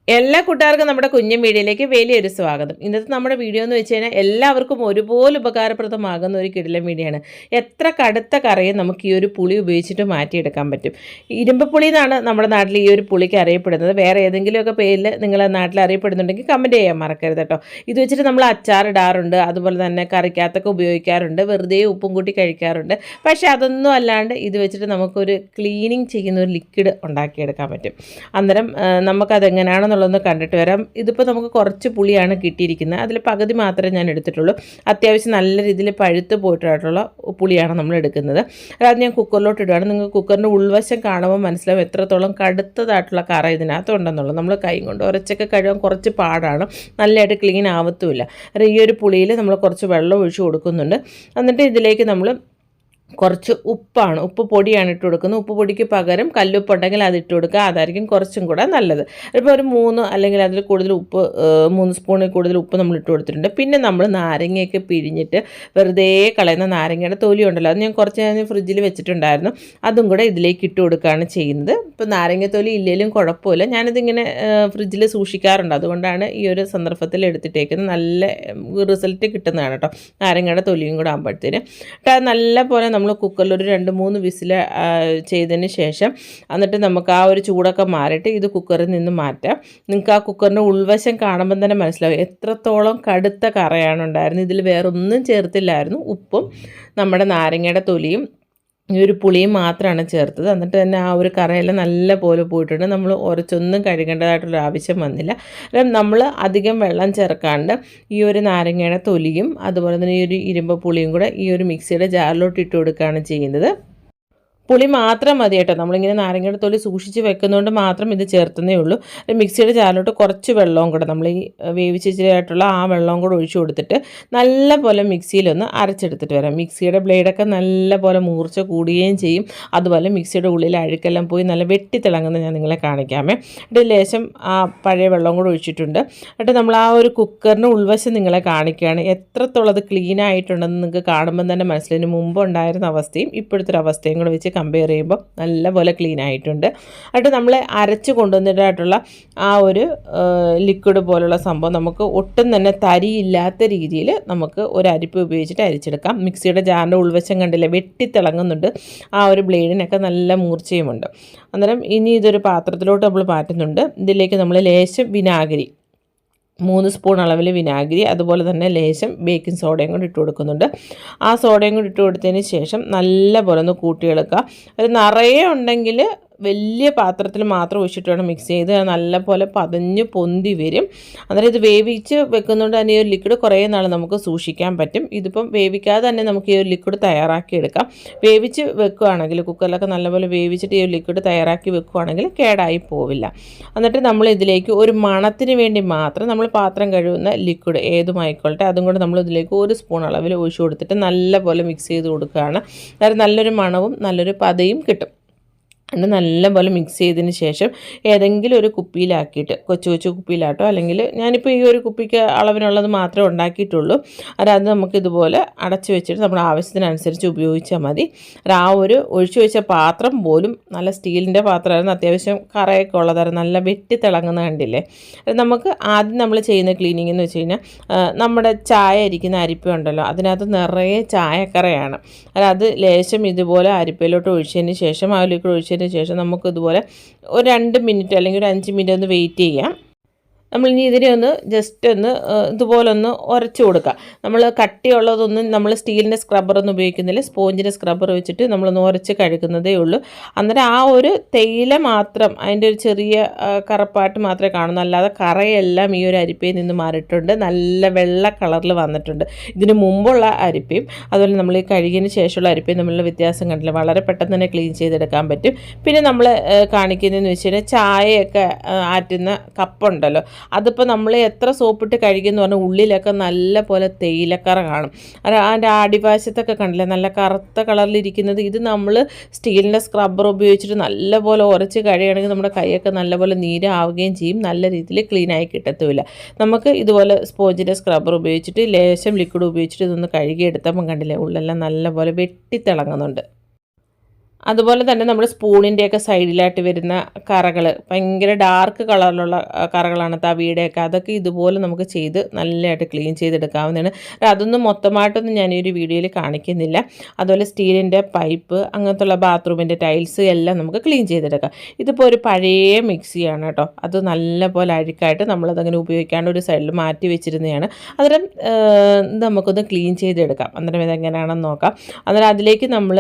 എല്ലാ കൂട്ടുകാർക്കും നമ്മുടെ കുഞ്ഞൻ വീഡിയോയിലേക്ക് വലിയൊരു സ്വാഗതം. ഇന്നത്തെ നമ്മുടെ വീഡിയോ എന്ന് വെച്ച് കഴിഞ്ഞാൽ എല്ലാവർക്കും ഒരുപോലെ ഉപകാരപ്രദമാകുന്ന ഒരു കിടിലൻ വീഡിയോ ആണ്. എത്ര കടുത്ത കറിയും നമുക്ക് ഈ ഒരു പുളി ഉപയോഗിച്ചിട്ട് മാറ്റിയെടുക്കാൻ പറ്റും. ഇരുമ്പ് പുളി എന്നാണ് നമ്മുടെ നാട്ടിൽ ഈ ഒരു പുളിക്ക് അറിയപ്പെടുന്നത്. വേറെ ഏതെങ്കിലുമൊക്കെ പേരിൽ നിങ്ങളുടെ നാട്ടിൽ അറിയപ്പെടുന്നുണ്ടെങ്കിൽ കമൻറ്റ് ചെയ്യാൻ മറക്കരുത് കേട്ടോ. ഇത് വെച്ചിട്ട് നമ്മൾ അച്ചാറിടാറുണ്ട്, അതുപോലെ തന്നെ കറിക്കകത്തൊക്കെ ഉപയോഗിക്കാറുണ്ട്, വെറുതെ ഉപ്പും കൂട്ടി കഴിക്കാറുണ്ട്. പക്ഷേ അതൊന്നും അല്ലാണ്ട് ഇത് വെച്ചിട്ട് നമുക്കൊരു ക്ലീനിങ് ചെയ്യുന്ന ഒരു ലിക്വിഡ് ഉണ്ടാക്കിയെടുക്കാൻ പറ്റും. അന്നേരം നമുക്കതെങ്ങനെയാണെന്ന് ഒന്ന് കണ്ടിട്ട് വരാം. ഇതിപ്പോൾ നമുക്ക് കുറച്ച് പുളിയാണ് കിട്ടിയിരിക്കുന്നത്. അതിൽ പകുതി മാത്രമേ ഞാൻ എടുത്തിട്ടുള്ളൂ. അത്യാവശ്യം നല്ല രീതിയിൽ പഴുത്ത് പോയിട്ടുള്ള പുളിയാണ് നമ്മൾ എടുക്കുന്നത്. അത് ഞാൻ കുക്കറിലോട്ട് ഇടുകയാണ്. നിങ്ങൾക്ക് കുക്കറിൻ്റെ ഉൾവശം കാണുമ്പോൾ മനസ്സിലാവും എത്രത്തോളം കടുത്തതായിട്ടുള്ള കറ ഇതിനകത്തുണ്ടെന്നുള്ളത്. നമ്മൾ കൈ കൊണ്ട് ഉരച്ചൊക്കെ കഴുകാൻ കുറച്ച് പാടാണ്, നല്ലതായിട്ട് ക്ലീൻ ആവത്തുമില്ല. ഈ ഒരു പുളിയിൽ നമ്മൾ കുറച്ച് വെള്ളം ഒഴിച്ച് കൊടുക്കുന്നുണ്ട്. എന്നിട്ട് ഇതിലേക്ക് നമ്മൾ കുറച്ച് ഉപ്പ് പൊടിയാണ് ഇട്ട് കൊടുക്കുന്നത്. ഉപ്പ് പൊടിക്ക് പകരം കല്ലുപ്പ് ഉണ്ടെങ്കിൽ അത് ഇട്ട് കൊടുക്കുക, അതായിരിക്കും കുറച്ചും കൂടെ നല്ലത്. ഇപ്പോൾ ഒരു 3 അല്ലെങ്കിൽ അതിൽ കൂടുതൽ 3 സ്പൂണിൽ കൂടുതൽ ഉപ്പ് നമ്മൾ ഇട്ട് കൊടുത്തിട്ടുണ്ട്. പിന്നെ നമ്മൾ നാരങ്ങയൊക്കെ പിഴിഞ്ഞിട്ട് വെറുതെ കളയുന്ന നാരങ്ങയുടെ തൊലി ഉണ്ടല്ലോ, അത് ഞാൻ കുറച്ച് നേരം ഫ്രിഡ്ജിൽ വെച്ചിട്ടുണ്ടായിരുന്നു. അതും കൂടെ ഇതിലേക്ക് ഇട്ട് കൊടുക്കുകയാണ് ചെയ്യുന്നത്. ഇപ്പോൾ നാരങ്ങ തൊലി ഇല്ലെങ്കിലും കുഴപ്പമില്ല, ഞാനിതിങ്ങനെ ഫ്രിഡ്ജിൽ സൂക്ഷിക്കാറുണ്ട്. അതുകൊണ്ടാണ് ഈ ഒരു സന്ദർഭത്തിൽ എടുത്തിട്ടേക്കുന്നത്. നല്ല റിസൾട്ട് കിട്ടുന്നതാണ് കേട്ടോ, നാരങ്ങയുടെ തൊലിയും കൂടെ ആകുമ്പോഴത്തേന്. നല്ല പോലെ നമ്മൾ കുക്കറിൽ ഒരു 2-3 വിസിൽ ചെയ്തതിന് ശേഷം എന്നിട്ട് നമുക്ക് ആ ഒരു ചൂടൊക്കെ മാറിയിട്ട് ഇത് കുക്കറിൽ നിന്ന് മാറ്റാം. നിങ്ങൾക്ക് ആ കുക്കറിൻ്റെ ഉൾവശം കാണുമ്പം തന്നെ മനസ്സിലാവും എത്രത്തോളം കടുത്ത കറയാണ് ഉണ്ടായിരുന്നത്. ഇതിൽ വേറെ ഒന്നും ചേർത്തില്ലായിരുന്നു, ഉപ്പും നമ്മുടെ നാരങ്ങയുടെ തൊലിയും ഈ ഒരു പുളിയും മാത്രമാണ് ചേർത്തത്. എന്നിട്ട് തന്നെ ആ ഒരു കറയെല്ലാം നല്ല പോലെ പോയിട്ടുണ്ട്. നമ്മൾ ഉരച്ചൊന്നും കഴുകേണ്ടതായിട്ടുള്ള ആവശ്യം വന്നില്ല. നമ്മൾ അധികം വെള്ളം ചേർക്കാണ്ട് ഈ ഒരു നാരങ്ങയുടെ തൊലിയും അതുപോലെ തന്നെ ഈ ഒരു ഇരുമ്പ് പുളിയും കൂടെ ഈ ഒരു മിക്സിയുടെ ജാറിലോട്ട് ഇട്ട് കൊടുക്കുകയാണ് ചെയ്യുന്നത്. പുളി മാത്രം മതി കേട്ടോ. നമ്മളിങ്ങനെ നാരങ്ങയുടെ തൊലി സൂക്ഷിച്ച് വെക്കുന്നതുകൊണ്ട് മാത്രം ഇത് ചേർത്തതേ ഉള്ളൂ. മിക്സിയുടെ ജാറിലോട്ട് കുറച്ച് വെള്ളവും കൂടെ നമ്മൾ ഈ വേവിച്ചിട്ടായിട്ടുള്ള ആ വെള്ളവും കൂടെ ഒഴിച്ചു കൊടുത്തിട്ട് നല്ല പോലെ മിക്സിയിലൊന്ന് അരച്ചെടുത്തിട്ട് വരാം. മിക്സിയുടെ ബ്ലേഡൊക്കെ നല്ല പോലെ മൂർച്ച കൂടുകയും ചെയ്യും. അതുപോലെ മിക്സിയുടെ ഉള്ളിൽ അഴുക്കെല്ലാം പോയി നല്ല വെട്ടിത്തിളങ്ങുന്നത് ഞാൻ നിങ്ങളെ കാണിക്കാമേ. എന്നിട്ട് ലേശം ആ പഴയ വെള്ളം കൂടെ ഒഴിച്ചിട്ടുണ്ട്. എന്നിട്ട് നമ്മൾ ആ ഒരു കുക്കറിൻ്റെ ഉൾവശം നിങ്ങളെ കാണിക്കുകയാണ്. എത്രത്തോളം അത് ക്ലീൻ ആയിട്ടുണ്ടെന്ന് നിങ്ങൾക്ക് കാണുമ്പോൾ തന്നെ മനസ്സിലായി. മുമ്പ് ഉണ്ടായിരുന്ന അവസ്ഥയും ഇപ്പോഴത്തെ ഒരു അവസ്ഥയും കൂടെ വെച്ച് കമ്പയർ ചെയ്യുമ്പോൾ നല്ലപോലെ ക്ലീൻ ആയിട്ടുണ്ട്. എന്നിട്ട് നമ്മൾ അരച്ച് കൊണ്ടുവന്നിട്ടായിട്ടുള്ള ആ ഒരു ലിക്വിഡ് പോലുള്ള സംഭവം നമുക്ക് ഒട്ടും തന്നെ തരിയില്ലാത്ത രീതിയിൽ നമുക്ക് ഒരു അരിപ്പ് ഉപയോഗിച്ചിട്ട് അരിച്ചെടുക്കാം. മിക്സിയുടെ ജാറിൻ്റെ ഉൾവശം കണ്ടില്ലേ, വെട്ടിത്തിളങ്ങുന്നുണ്ട്. ആ ഒരു ബ്ലേഡിനൊക്കെ നല്ല മൂർച്ചയുമുണ്ട്. അന്നേരം ഇനി ഇതൊരു പാത്രത്തിലോട്ട് നമ്മൾ മാറ്റുന്നുണ്ട്. ഇതിലേക്ക് നമ്മൾ ലേശം വിനാഗിരി, 3 സ്പൂൺ അളവിൽ വിനാഗിരി, അതുപോലെ തന്നെ ലേശം ബേക്കിംഗ് സോഡയും കൂടി ഇട്ട് കൊടുക്കുന്നുണ്ട്. ആ സോഡയും കൂടി ഇട്ട് കൊടുത്തതിന് ശേഷം നല്ല പോലെ ഒന്ന് കൂട്ടിയെടുക്കുക. അത് നിറയെ ഉണ്ടെങ്കിൽ വലിയ പാത്രത്തിൽ മാത്രം ഒഴിച്ചിട്ട് വേണം മിക്സ് ചെയ്ത് നല്ല പോലെ പതഞ്ഞ് പൊന്തി വരും. അന്നേരം ഇത് വേവിച്ച് വെക്കുന്നതുകൊണ്ട് തന്നെ ഈ ഒരു ലിക്വിഡ് കുറേ നാൾ നമുക്ക് സൂക്ഷിക്കാൻ പറ്റും. ഇതിപ്പം വേവിക്കാതെ തന്നെ നമുക്ക് ഈ ഒരു ലിക്വിഡ് തയ്യാറാക്കി എടുക്കാം. വേവിച്ച് വെക്കുകയാണെങ്കിൽ കുക്കറിലൊക്കെ നല്ലപോലെ വേവിച്ചിട്ട് ഈ ഒരു ലിക്വിഡ് തയ്യാറാക്കി വെക്കുകയാണെങ്കിൽ കേടായി പോവില്ല. എന്നിട്ട് നമ്മൾ ഇതിലേക്ക് ഒരു മണത്തിന് വേണ്ടി മാത്രം നമ്മൾ പാത്രം കഴുകുന്ന ലിക്വിഡ് ഏതുമായിക്കോട്ടെ അതും കൂടെ നമ്മൾ ഇതിലേക്ക് 1 സ്പൂൺ അളവിൽ ഒഴിച്ചു കൊടുത്തിട്ട് നല്ല പോലെ മിക്സ് ചെയ്ത് കൊടുക്കുകയാണ്. അതായത് നല്ലൊരു മണവും നല്ലൊരു പതയും കിട്ടും. എന്നിട്ട് നല്ലപോലെ മിക്സ് ചെയ്തതിന് ശേഷം ഏതെങ്കിലും ഒരു കുപ്പിയിലാക്കിയിട്ട്, കൊച്ചു കുപ്പിയിലാട്ടോ, അല്ലെങ്കിൽ ഞാനിപ്പോൾ ഈ ഒരു കുപ്പിക്ക് അളവിനുള്ളത് മാത്രമേ ഉണ്ടാക്കിയിട്ടുള്ളൂ. അത് നമുക്കിതുപോലെ അടച്ചു വെച്ചിട്ട് നമ്മുടെ ആവശ്യത്തിനനുസരിച്ച് ഉപയോഗിച്ചാൽ മതി. ആ ഒരു ഒഴിച്ചു വെച്ച പാത്രം പോലും നല്ല സ്റ്റീലിൻ്റെ പാത്രമായിരുന്നു, അത്യാവശ്യം കറയൊക്കെ ഉള്ളതായിരുന്നു, നല്ല വെട്ടിത്തിളങ്ങുന്ന കണ്ടില്ലേ. നമുക്ക് ആദ്യം നമ്മൾ ചെയ്യുന്ന ക്ലീനിങ് എന്ന് വെച്ച് കഴിഞ്ഞാൽ നമ്മുടെ ചായ ഇരിക്കുന്ന അരിപ്പ ഉണ്ടല്ലോ, അതിനകത്ത് നിറയെ ചായക്കറയാണ്. അത് ലേശം ഇതുപോലെ അരിപ്പയിലോട്ട് ഒഴിച്ചതിന് ശേഷം ആ ലിക്വിഡ് ഒഴിച്ചതിന് ശേഷം നമുക്ക് ഇതുപോലെ ഒരു 2 മിനിറ്റ് അല്ലെങ്കിൽ ഒരു 5 മിനിറ്റ് ഒന്ന് വെയിറ്റ് ചെയ്യാം. നമ്മളിനി ഇതിനെ ഒന്ന് ജസ്റ്റ് ഒന്ന് ഇതുപോലെ ഒന്ന് ഉരച്ച് കൊടുക്കുക. നമ്മൾ കട്ടിയുള്ളതൊന്നും നമ്മൾ സ്റ്റീലിൻ്റെ സ്ക്രബ്ബറൊന്നും ഉപയോഗിക്കുന്നില്ല, സ്പോഞ്ചിൻ്റെ സ്ക്രബ്ബർ വെച്ചിട്ട് നമ്മളൊന്ന് ഉരച്ച് കഴുകുന്നതേ ഉള്ളൂ. അന്നേരം ആ ഒരു തേയില മാത്രം, അതിൻ്റെ ഒരു ചെറിയ കറുപ്പായിട്ട് മാത്രമേ കാണുന്നു, അല്ലാതെ കറയെല്ലാം ഈ ഒരു അരിപ്പയിൽ നിന്ന് മാറിയിട്ടുണ്ട്, നല്ല വെള്ള കളറിൽ വന്നിട്ടുണ്ട്. ഇതിന് മുമ്പുള്ള അരിപ്പയും അതുപോലെ നമ്മൾ ഈ കഴുകിയതിന് ശേഷമുള്ള അരിപ്പയും തമ്മിലുള്ള വ്യത്യാസം കണ്ടില്ല, വളരെ പെട്ടെന്ന് തന്നെ ക്ലീൻ ചെയ്തെടുക്കാൻ പറ്റും. പിന്നെ നമ്മൾ കാണിക്കുന്നതെന്ന് വെച്ച് കഴിഞ്ഞാൽ ചായയൊക്കെ ആറ്റുന്ന കപ്പുണ്ടല്ലോ, അതിപ്പോൾ നമ്മൾ എത്ര സോപ്പിട്ട് കഴുകിയെന്ന് പറഞ്ഞാൽ ഉള്ളിലൊക്കെ നല്ല പോലെ തേയിലക്കറ കാണും. അതിൻ്റെ അടിവശത്തൊക്കെ കണ്ടില്ലേ നല്ല കറുത്ത കളറിലിരിക്കുന്നത്. ഇത് നമ്മൾ സ്റ്റീലിൻ്റെ സ്ക്രബ്ബർ ഉപയോഗിച്ചിട്ട് നല്ല പോലെ ഉരച്ച് കഴിയുകയാണെങ്കിൽ നമ്മുടെ കൈയൊക്കെ നല്ലപോലെ നീരാവുകയും ചെയ്യും, നല്ല രീതിയിൽ ക്ലീനായി കിട്ടത്തുമില്ല. നമുക്ക് ഇതുപോലെ സ്പോഞ്ചിൻ്റെ സ്ക്രബ്ബർ ഉപയോഗിച്ചിട്ട് ലേശം ലിക്വിഡ് ഉപയോഗിച്ചിട്ട് ഇതൊന്ന് കഴുകിയെടുത്തപ്പം കണ്ടില്ലേ ഉള്ളെല്ലാം നല്ലപോലെ വെട്ടിത്തിളങ്ങുന്നുണ്ട്. അതുപോലെ തന്നെ നമ്മൾ സ്പൂണിൻ്റെയൊക്കെ സൈഡിലായിട്ട് വരുന്ന കറകൾ, ഭയങ്കര ഡാർക്ക് കളറിലുള്ള കറകളാണ് തവിയുടെയൊക്കെ, അതൊക്കെ ഇതുപോലെ നമുക്ക് ചെയ്ത് നല്ലതായിട്ട് ക്ലീൻ ചെയ്തെടുക്കാവുന്നതാണ്. അതൊന്നും മൊത്തമായിട്ടൊന്നും ഞാൻ ഈ ഒരു വീഡിയോയിൽ കാണിക്കുന്നില്ല. അതുപോലെ സ്റ്റീലിൻ്റെ പൈപ്പ്, അങ്ങനത്തുള്ള ബാത്റൂമിൻ്റെ ടൈൽസ് എല്ലാം നമുക്ക് ക്ലീൻ ചെയ്തെടുക്കാം. ഇതിപ്പോൾ ഒരു പഴയ മിക്സിയാണ് കേട്ടോ. അത് നല്ലപോലെ അഴുക്കായിട്ട് നമ്മളതങ്ങനെ ഉപയോഗിക്കാണ്ട് ഒരു സൈഡിൽ മാറ്റി വെച്ചിരുന്നതാണ്. അന്നേരം നമുക്കൊന്ന് ക്ലീൻ ചെയ്തെടുക്കാം. അന്നേരം ഇതെങ്ങനെയാണെന്ന് നോക്കാം. അന്നേരം അതിലേക്ക് നമ്മൾ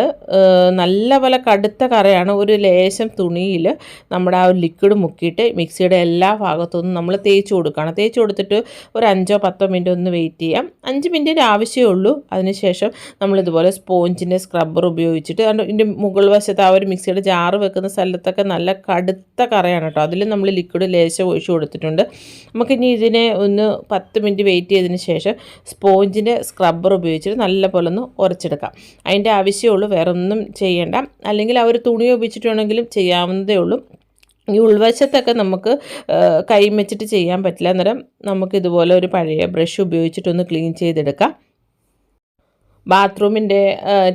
നല്ലപോലെ കടുത്ത കറയാണ് ഒരു ലേശം തുണിയിൽ നമ്മുടെ ആ ഒരു ലിക്വിഡ് മുക്കിയിട്ട് മിക്സിയുടെ എല്ലാ ഭാഗത്തുനിന്നും നമ്മൾ തേച്ച് കൊടുക്കുകയാണ്. തേച്ച് കൊടുത്തിട്ട് ഒരു 5-10 മിനിറ്റ് ഒന്ന് വെയിറ്റ് ചെയ്യാം. 5 മിനിറ്റിൻ്റെ ആവശ്യമേ ഉള്ളൂ. അതിനുശേഷം നമ്മളിതുപോലെ സ്പോഞ്ചിൻ്റെ സ്ക്രബ്ബർ ഉപയോഗിച്ചിട്ട് ഇതിൻ്റെ മുകൾ വശത്ത് ആ ഒരു മിക്സിയുടെ ജാറ് വെക്കുന്ന സ്ഥലത്തൊക്കെ നല്ല കടുത്ത കറയാണ് കേട്ടോ. അതിൽ നമ്മൾ ലിക്വിഡ് ലേശം ഒഴിച്ചു കൊടുത്തിട്ടുണ്ട്. നമുക്കിനി ഇതിനെ ഒന്ന് 10 മിനിറ്റ് വെയിറ്റ് ചെയ്തതിന് ശേഷം സ്പോഞ്ചിൻ്റെ സ്ക്രബ്ബർ ഉപയോഗിച്ചിട്ട് നല്ലപോലെ ഒന്ന് ഉരച്ചെടുക്കാം. അതിൻ്റെ ആവശ്യമേ ഉള്ളൂ, വേറെ ഒന്നും ചെയ്യേണ്ട. അല്ലെങ്കിൽ ആ ഒരു തുണി ഉപയോഗിച്ചിട്ടാണെങ്കിലും ചെയ്യാവുന്നതേ ഉള്ളൂ. ഈ ഉൾവശത്തൊക്കെ നമുക്ക് കൈ വെച്ചിട്ട് ചെയ്യാൻ പറ്റില്ല. അന്നേരം നമുക്കിതുപോലെ ഒരു പഴയ ബ്രഷ് ഉപയോഗിച്ചിട്ടൊന്ന് ക്ലീൻ ചെയ്തെടുക്കാം. ബാത്റൂമിൻ്റെ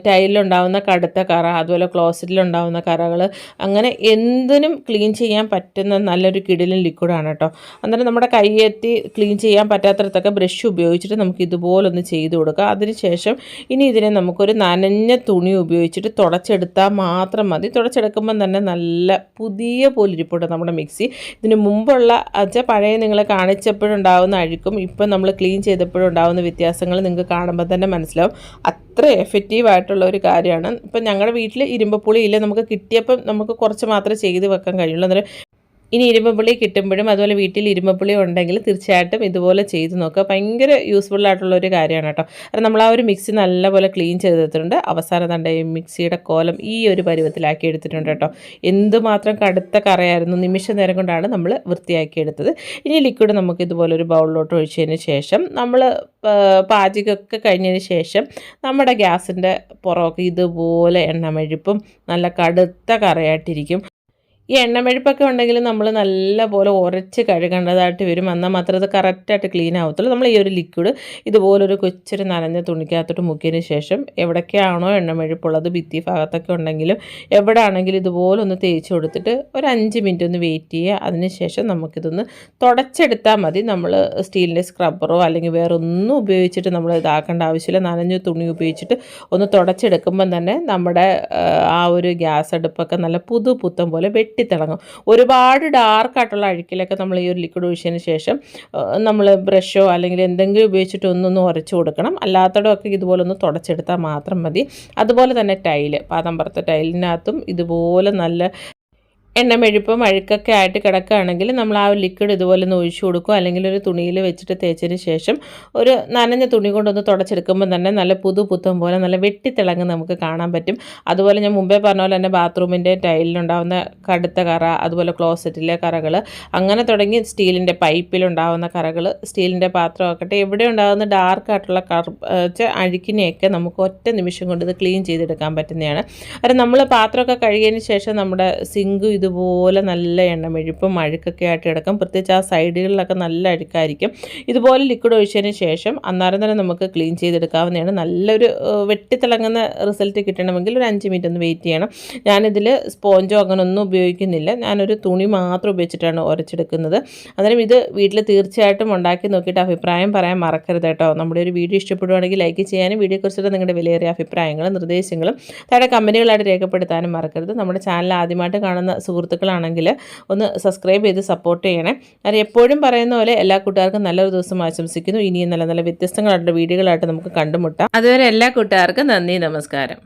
ടൈലിലുണ്ടാകുന്ന കടുത്ത കറ, അതുപോലെ ക്ലോസറ്റിലുണ്ടാകുന്ന കറകൾ, അങ്ങനെ എന്തിനും ക്ലീൻ ചെയ്യാൻ പറ്റുന്ന നല്ലൊരു കിടിലൻ ലിക്വിഡാണ് കേട്ടോ. അന്നേരം നമ്മുടെ കൈയെത്തി ക്ലീൻ ചെയ്യാൻ പറ്റാത്തടത്തൊക്കെ ബ്രഷ് ഉപയോഗിച്ചിട്ട് നമുക്ക് ഇതുപോലൊന്ന് ചെയ്ത് കൊടുക്കുക. അതിനുശേഷം ഇനി ഇതിനെ നമുക്കൊരു നനഞ്ഞ തുണി ഉപയോഗിച്ചിട്ട് തുടച്ചെടുത്താൽ മാത്രം മതി. തുടച്ചെടുക്കുമ്പം തന്നെ നല്ല പുതിയ പോലെ ഇരിപ്പുണ്ട് നമ്മുടെ മിക്സി. ഇതിന് മുമ്പുള്ള പഴയ നിങ്ങളെ കാണിച്ചപ്പോഴുണ്ടാകുന്ന അഴുക്കും ഇപ്പം നമ്മൾ ക്ലീൻ ചെയ്തപ്പോഴും ഉണ്ടാകുന്ന വ്യത്യാസങ്ങൾ നിങ്ങൾക്ക് കാണുമ്പോൾ തന്നെ മനസ്സിലാവും. അത്ര എഫക്റ്റീവായിട്ടുള്ള ഒരു കാര്യമാണ്. ഇപ്പം ഞങ്ങളുടെ വീട്ടിൽ ഇരുമ്പപ്പുളി ഇല്ല, നമുക്ക് കിട്ടിയപ്പം നമുക്ക് കുറച്ച് മാത്രമേ ചെയ്ത് വെക്കാൻ കഴിയുള്ളൂ. അന്നേരം ഇനി ഇരുമ്പപ്പുളി കിട്ടുമ്പോഴും അതുപോലെ വീട്ടിൽ ഇരുമ്പപ്പുളി ഉണ്ടെങ്കിൽ തീർച്ചയായിട്ടും ഇതുപോലെ ചെയ്ത് നോക്കുക. ഭയങ്കര യൂസ്ഫുള്ളായിട്ടുള്ളൊരു കാര്യമാണ് കേട്ടോ. കാരണം നമ്മൾ ആ ഒരു മിക്സി നല്ലപോലെ ക്ലീൻ ചെയ്തിട്ടുണ്ട്. അവസാനം തന്നെ ഈ മിക്സിയുടെ കോലം ഈ ഒരു പരുവത്തിലാക്കി എടുത്തിട്ടുണ്ട് കേട്ടോ. എന്തുമാത്രം കടുത്ത കറയായിരുന്നു, നിമിഷ നേരം കൊണ്ടാണ് നമ്മൾ വൃത്തിയാക്കിയെടുത്തത്. ഇനി ലിക്വിഡ് നമുക്ക് ഇതുപോലെ ഒരു ബൗളിലോട്ട് ഒഴിച്ചതിന് ശേഷം നമ്മൾ പാചകമൊക്കെ കഴിഞ്ഞതിന് ശേഷം നമ്മുടെ ഗ്യാസിൻ്റെ പുറമൊക്കെ ഇതുപോലെ എണ്ണമെഴുപ്പും നല്ല കടുത്ത കറയായിട്ടിരിക്കും. ഈ എണ്ണമെഴുപ്പൊക്കെ ഉണ്ടെങ്കിൽ നമ്മൾ നല്ലപോലെ ഉരച്ച് കഴുകേണ്ടതായിട്ട് വരും. എന്നാൽ മാത്രമേ അത് കറക്റ്റായിട്ട് ക്ലീൻ ആവത്തുള്ളൂ. നമ്മൾ ഈ ഒരു ലിക്വിഡ് ഇതുപോലൊരു കൊച്ചൊരു നനഞ്ഞ തുണിക്കകത്തോട്ട് മുക്കിയതിന് ശേഷം എവിടേക്കാണോ എണ്ണമെഴുപ്പുള്ളത്, ഭിത്തി ഭാഗത്തൊക്കെ ഉണ്ടെങ്കിലും എവിടെ ആണെങ്കിലും ഇതുപോലെ ഒന്ന് തേച്ച് കൊടുത്തിട്ട് ഒരു 5 മിനിറ്റ് ഒന്ന് വെയിറ്റ് ചെയ്യുക. അതിനുശേഷം നമുക്കിതൊന്ന് തുടച്ചെടുത്താൽ മതി. നമ്മൾ സ്റ്റീലിൻ്റെ സ്ക്രബ്ബറോ അല്ലെങ്കിൽ വേറെ ഒന്നും ഉപയോഗിച്ചിട്ട് നമ്മൾ ഇതാക്കേണ്ട ആവശ്യമില്ല. നനഞ്ഞ തുണി ഉപയോഗിച്ചിട്ട് ഒന്ന് തുടച്ചെടുക്കുമ്പം തന്നെ നമ്മുടെ ആ ഒരു ഗ്യാസ് അടുപ്പൊക്കെ നല്ല പുതുപുത്തം പോലെ വെട്ടിത്തിളങ്ങും. ഒരുപാട് ഡാർക്കായിട്ടുള്ള അഴുക്കിലൊക്കെ നമ്മൾ ഈ ഒരു ലിക്വിഡ് ഒഴിച്ചതിന് ശേഷം നമ്മൾ ബ്രഷോ അല്ലെങ്കിൽ എന്തെങ്കിലും ഉപയോഗിച്ചിട്ട് ഒന്നൊന്ന് ഉരച്ചു കൊടുക്കണം. അല്ലാത്തടമൊക്കെ ഇതുപോലെ ഒന്ന് തുടച്ചെടുത്താൽ മാത്രം മതി. അതുപോലെ തന്നെ പാദം പുറത്തെ ടൈലിനകത്തും ഇതുപോലെ നല്ല എണ്ണമെഴുപ്പും അഴുക്കൊക്കെ ആയിട്ട് കിടക്കുകയാണെങ്കിൽ നമ്മൾ ആ ഒരു ലിക്വിഡ് ഇതുപോലെ ഒന്ന് ഒഴിച്ചു കൊടുക്കുക. അല്ലെങ്കിൽ ഒരു തുണിയിൽ വെച്ചിട്ട് തേച്ചതിന് ശേഷം ഒരു നനഞ്ഞ തുണി കൊണ്ടൊന്ന് തുടച്ചെടുക്കുമ്പോൾ തന്നെ നല്ല പുതുപുത്തം പോലെ നല്ല വെട്ടിത്തിളങ്ങ് നമുക്ക് കാണാൻ പറ്റും. അതുപോലെ ഞാൻ മുമ്പേ പറഞ്ഞ പോലെ തന്നെ ബാത്റൂമിൻ്റെ ടൈലിലുണ്ടാകുന്ന കടുത്ത കറ, അതുപോലെ ക്ലോസറ്റിലെ കറകൾ, അങ്ങനെ തുടങ്ങി സ്റ്റീലിൻ്റെ പൈപ്പിലുണ്ടാകുന്ന കറകൾ, സ്റ്റീലിൻ്റെ പാത്രമാക്കട്ടെ, എവിടെ ഉണ്ടാകുന്ന ഡാർക്കായിട്ടുള്ള അഴുക്കിനെയൊക്കെ നമുക്ക് ഒറ്റ നിമിഷം കൊണ്ട് ഇത് ക്ലീൻ ചെയ്തെടുക്കാൻ പറ്റുന്നതാണ്. കാരണം നമ്മൾ പാത്രമൊക്കെ കഴുകിയതിന് ശേഷം നമ്മുടെ സിങ്ക് ഇതുപോലെ നല്ല എണ്ണമെഴുപ്പും അഴുക്കൊക്കെ ആയിട്ട് കിടക്കും. പ്രത്യേകിച്ച് ആ സൈഡുകളിലൊക്കെ നല്ല അഴുക്കായിരിക്കും. ഇതുപോലെ ലിക്വിഡ് ഒഴിച്ചതിന് ശേഷം അന്നേരം തന്നെ നമുക്ക് ക്ലീൻ ചെയ്തെടുക്കാവുന്നതാണ്. നല്ലൊരു വെട്ടിത്തിളങ്ങുന്ന റിസൾട്ട് കിട്ടണമെങ്കിൽ ഒരു 5 മിനിറ്റ് ഒന്ന് വെയിറ്റ് ചെയ്യണം. ഞാനിതിൽ സ്പോഞ്ചോ അങ്ങനെ ഒന്നും ഉപയോഗിക്കുന്നില്ല. ഞാനൊരു തുണി മാത്രം ഉപയോഗിച്ചിട്ടാണ് ഉരച്ചെടുക്കുന്നത്. അന്നേരം ഇത് വീട്ടിൽ തീർച്ചയായിട്ടും ഉണ്ടാക്കി നോക്കിയിട്ട് അഭിപ്രായം പറയാൻ മറക്കരുത് കേട്ടോ. നമ്മുടെ ഒരു വീഡിയോ ഇഷ്ടപ്പെടുവാണെങ്കിൽ ലൈക്ക് ചെയ്യാനും വീഡിയോയെക്കുറിച്ചിട്ട് നിങ്ങളുടെ വിലയേറിയ അഭിപ്രായങ്ങളും നിർദ്ദേശങ്ങളും താഴെ കമൻറ്റുകളായിട്ട് രേഖപ്പെടുത്താനും മറക്കരുത്. നമ്മുടെ ചാനൽ ആദ്യമായിട്ട് കാണുന്ന സുഹൃത്തുക്കളാണെങ്കിൽ ഒന്ന് സബ്സ്ക്രൈബ് ചെയ്ത് സപ്പോർട്ട് ചെയ്യണേ. അത് എപ്പോഴും പറയുന്ന പോലെ എല്ലാ കൂട്ടുകാർക്കും നല്ലൊരു ദിവസം ആശംസിക്കുന്നു. ഇനിയും നല്ല നല്ല വ്യത്യസ്തങ്ങളായിട്ടുള്ള വീഡിയോകളായിട്ട് നമുക്ക് കണ്ടുമുട്ടാം. അതുവരെ എല്ലാ കൂട്ടുകാർക്കും നന്ദി, നമസ്കാരം.